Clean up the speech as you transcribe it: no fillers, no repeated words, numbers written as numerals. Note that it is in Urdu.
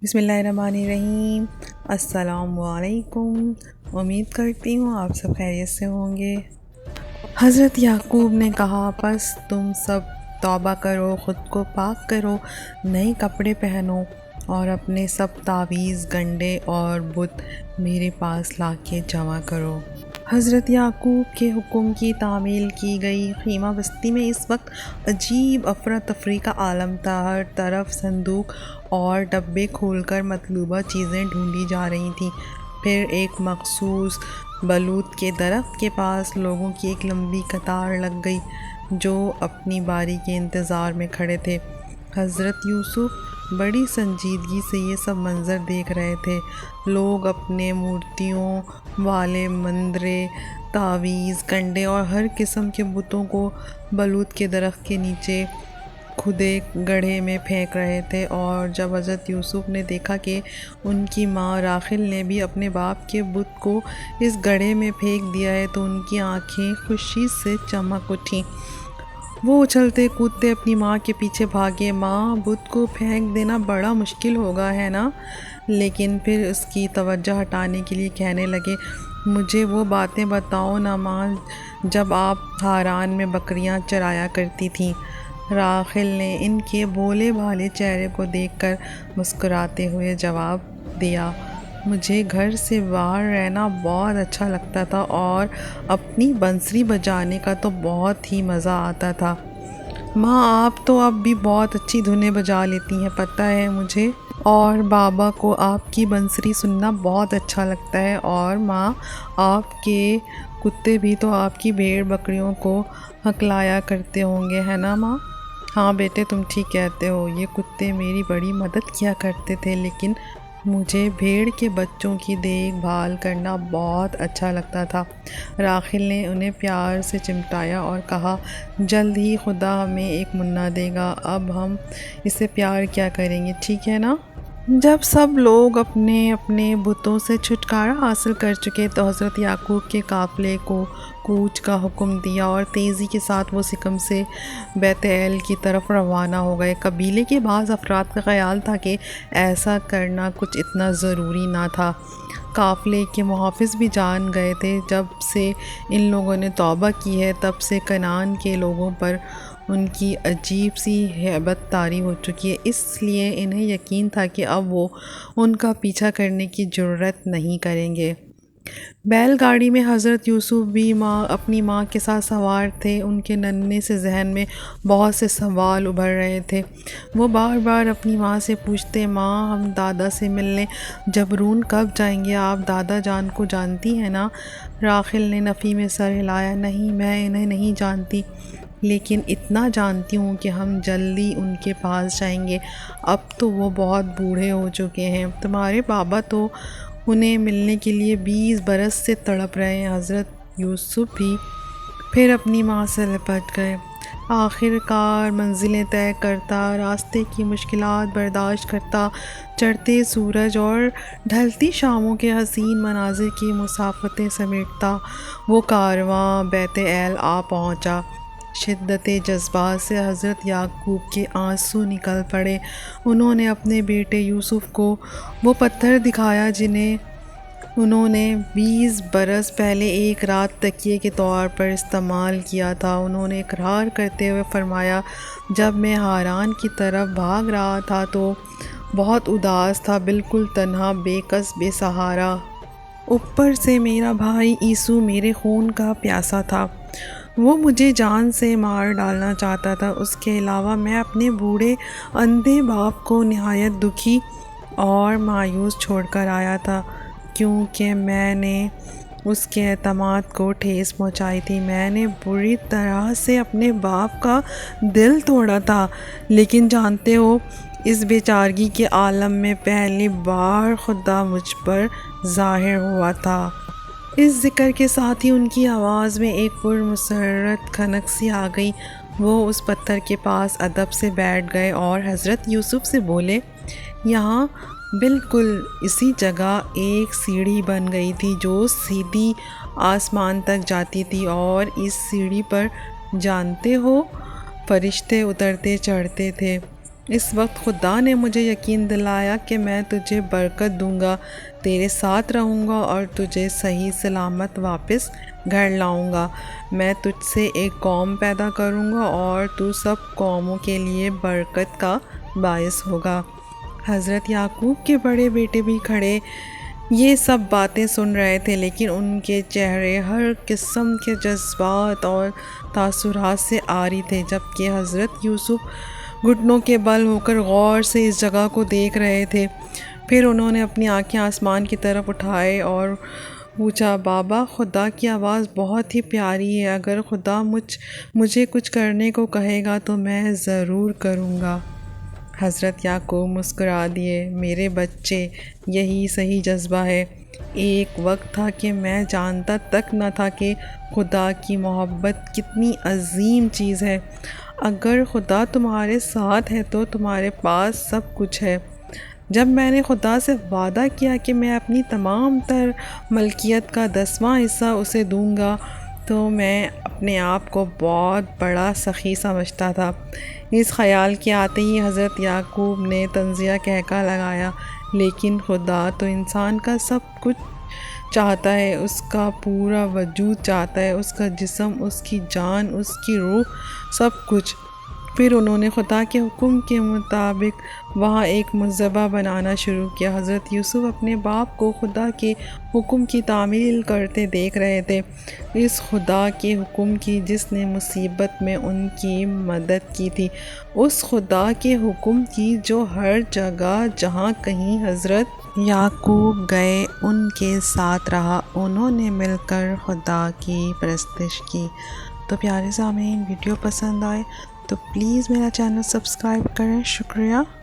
بسم اللہ الرحمن الرحیم۔ السلام علیکم۔ امید کرتی ہوں آپ سب خیریت سے ہوں گے۔ حضرت یعقوب نے کہا، پس تم سب توبہ کرو، خود کو پاک کرو، نئے کپڑے پہنو اور اپنے سب تعویذ، گنڈے اور بت میرے پاس لا کے جمع کرو۔ حضرت یعقوب کے حکم کی تعمیل کی گئی خیمہ بستی میں اس وقت عجیب افراتفری کا عالم تھا۔ ہر طرف صندوق اور ڈبے کھول کر مطلوبہ چیزیں ڈھونڈی جا رہی تھیں۔ پھر ایک مخصوص بلوط کے درخت کے پاس لوگوں کی ایک لمبی قطار لگ گئی جو اپنی باری کے انتظار میں کھڑے تھے۔ حضرت یوسف بڑی سنجیدگی سے یہ سب منظر دیکھ رہے تھے۔ لوگ اپنے مورتیوں والے مندرے، تعویذ، کنڈے اور ہر قسم کے بتوں کو بلوط کے درخت کے نیچے کھدے گڑھے میں پھینک رہے تھے، اور جب حضرت یوسف نے دیکھا کہ ان کی ماں راحیل نے بھی اپنے باپ کے بت کو اس گڑھے میں پھینک دیا ہے تو ان کی آنکھیں خوشی سے چمک اٹھیں۔ وہ اچھلتے کودتے اپنی ماں کے پیچھے بھاگے۔ ماں، بت کو پھینک دینا بڑا مشکل ہوگا ہے نا؟ لیکن پھر اس کی توجہ ہٹانے کے لیے کہنے لگے، مجھے وہ باتیں بتاؤ نا ماں جب آپ ہاران میں بکریاں چرایا کرتی تھیں۔ راحیل نے ان کے بھولے بھالے چہرے کو دیکھ کر مسکراتے ہوئے جواب دیا، مجھے گھر سے باہر رہنا بہت اچھا لگتا تھا اور اپنی بنسری بجانے کا تو بہت ہی مزہ آتا تھا۔ ماں، آپ تو اب بھی بہت اچھی دھنیں بجا لیتی ہیں پتہ ہے مجھے، اور بابا کو آپ کی بنسری سننا بہت اچھا لگتا ہے، اور ماں آپ کے کتے بھی تو آپ کی بھیڑ بکریوں کو ہکلایا کرتے ہوں گے ہے نا ماں؟ ہاں بیٹے، تم ٹھیک کہتے ہو، یہ کتے میری بڑی مدد کیا کرتے تھے، لیکن مجھے بھیڑ کے بچوں کی دیکھ بھال کرنا بہت اچھا لگتا تھا۔ راحیل نے انہیں پیار سے چمٹایا اور کہا، جلد ہی خدا ہمیں ایک منہ دے گا، اب ہم اسے پیار کیا کریں گے، ٹھیک ہے نا؟ جب سب لوگ اپنے اپنے بتوں سے چھٹکارا حاصل کر چکے تو حضرت یعقوب کے قافلے کو کوچ کا حکم دیا اور تیزی کے ساتھ وہ سکم سے بیت ایل کی طرف روانہ ہو گئے۔ قبیلے کے بعض افراد کا خیال تھا کہ ایسا کرنا کچھ اتنا ضروری نہ تھا۔ قافلے کے محافظ بھی جان گئے تھے جب سے ان لوگوں نے توبہ کی ہے تب سے کنعان کے لوگوں پر ان کی عجیب سی ہیبت طاری ہو چکی ہے، اس لیے انہیں یقین تھا کہ اب وہ ان کا پیچھا کرنے کی جرأت نہیں کریں گے۔ بیل گاڑی میں حضرت یوسف بھی اپنی ماں کے ساتھ سوار تھے۔ ان کے ننھے سے ذہن میں بہت سے سوال ابھر رہے تھے۔ وہ بار بار اپنی ماں سے پوچھتے، ماں ہم دادا سے ملنے جبرون کب جائیں گے؟ آپ دادا جان کو جانتی ہیں نا؟ راحیل نے نفی میں سر ہلایا، نہیں میں انہیں نہیں جانتی، لیکن اتنا جانتی ہوں کہ ہم جلدی ان کے پاس جائیں گے، اب تو وہ بہت بوڑھے ہو چکے ہیں، تمہارے بابا تو انہیں ملنے کے لیے 20 برس سے تڑپ رہے ہیں۔ حضرت یوسف بھی پھر اپنی ماں سے لپٹ گئے۔ آخر کار منزلیں طے کرتا، راستے کی مشکلات برداشت کرتا، چڑھتے سورج اور ڈھلتی شاموں کے حسین مناظر کی مسافتیں سمیٹتا وہ کارواں بیت ایل آ پہنچا۔ شدت جذبات سے حضرت یعقوب کے آنسو نکل پڑے۔ انہوں نے اپنے بیٹے یوسف کو وہ پتھر دکھایا جنہیں انہوں نے 20 برس پہلے ایک رات تکیے کے طور پر استعمال کیا تھا۔ انہوں نے اقرار کرتے ہوئے فرمایا، جب میں ہاران کی طرف بھاگ رہا تھا تو بہت اداس تھا، بالکل تنہا، بے کس، بے سہارا۔ اوپر سے میرا بھائی عیسو میرے خون کا پیاسا تھا، وہ مجھے جان سے مار ڈالنا چاہتا تھا۔ اس کے علاوہ میں اپنے بوڑھے اندھے باپ کو نہایت دکھی اور مایوس چھوڑ کر آیا تھا، کیونکہ میں نے اس کے اعتماد کو ٹھیس پہنچائی تھی۔ میں نے بری طرح سے اپنے باپ کا دل توڑا تھا، لیکن جانتے ہو اس بے چارگی کے عالم میں پہلی بار خدا مجھ پر ظاہر ہوا تھا۔ اس ذکر کے ساتھ ہی ان کی آواز میں ایک پرمسرت کھنک سی آ گئی۔ وہ اس پتھر کے پاس ادب سے بیٹھ گئے اور حضرت یوسف سے بولے، یہاں بالکل اسی جگہ ایک سیڑھی بن گئی تھی جو سیدھی آسمان تک جاتی تھی، اور اس سیڑھی پر جانتے ہو فرشتے اترتے چڑھتے تھے۔ اس وقت خدا نے مجھے یقین دلایا کہ میں تجھے برکت دوں گا، تیرے ساتھ رہوں گا اور تجھے صحیح سلامت واپس گھر لاؤں گا۔ میں تجھ سے ایک قوم پیدا کروں گا اور تو سب قوموں کے لیے برکت کا باعث ہوگا۔ حضرت یعقوب کے بڑے بیٹے بھی کھڑے یہ سب باتیں سن رہے تھے، لیکن ان کے چہرے ہر قسم کے جذبات اور تاثرات سے عاری تھے، جبکہ حضرت یوسف گھٹنوں کے بل ہو کر غور سے اس جگہ کو دیکھ رہے تھے۔ پھر انہوں نے اپنی آنکھیں آسمان کی طرف اٹھائے اور پوچھا، بابا، خدا کی آواز بہت ہی پیاری ہے، اگر خدا مجھے کچھ کرنے کو کہے گا تو میں ضرور کروں گا۔ حضرت یعقوب مسکرا دیے، میرے بچے، یہی صحیح جذبہ ہے۔ ایک وقت تھا کہ میں جانتا تک نہ تھا کہ خدا کی محبت کتنی عظیم چیز ہے۔ اگر خدا تمہارے ساتھ ہے تو تمہارے پاس سب کچھ ہے۔ جب میں نے خدا سے وعدہ کیا کہ میں اپنی تمام تر ملکیت کا 10واں حصہ اسے دوں گا تو میں اپنے آپ کو بہت بڑا سخی سمجھتا تھا۔ اس خیال کے آتے ہی حضرت یعقوب نے طنزیہ قہقہہ لگایا، لیکن خدا تو انسان کا سب کچھ چاہتا ہے، اس کا پورا وجود چاہتا ہے، اس کا جسم، اس کی جان، اس کی روح، سب کچھ۔ پھر انہوں نے خدا کے حکم کے مطابق وہاں ایک مذبح بنانا شروع کیا۔ حضرت یوسف اپنے باپ کو خدا کے حکم کی تعمیل کرتے دیکھ رہے تھے، اس خدا کے حکم کی جس نے مصیبت میں ان کی مدد کی تھی، اس خدا کے حکم کی جو ہر جگہ جہاں کہیں حضرت یعقوب گئے ان کے ساتھ رہا، انہوں نے مل کر خدا کی پرستش کی۔ تو پیارے سامعین، ویڈیو پسند آئے تو پلیز میرا چینل سبسکرائب کریں۔ شکریہ۔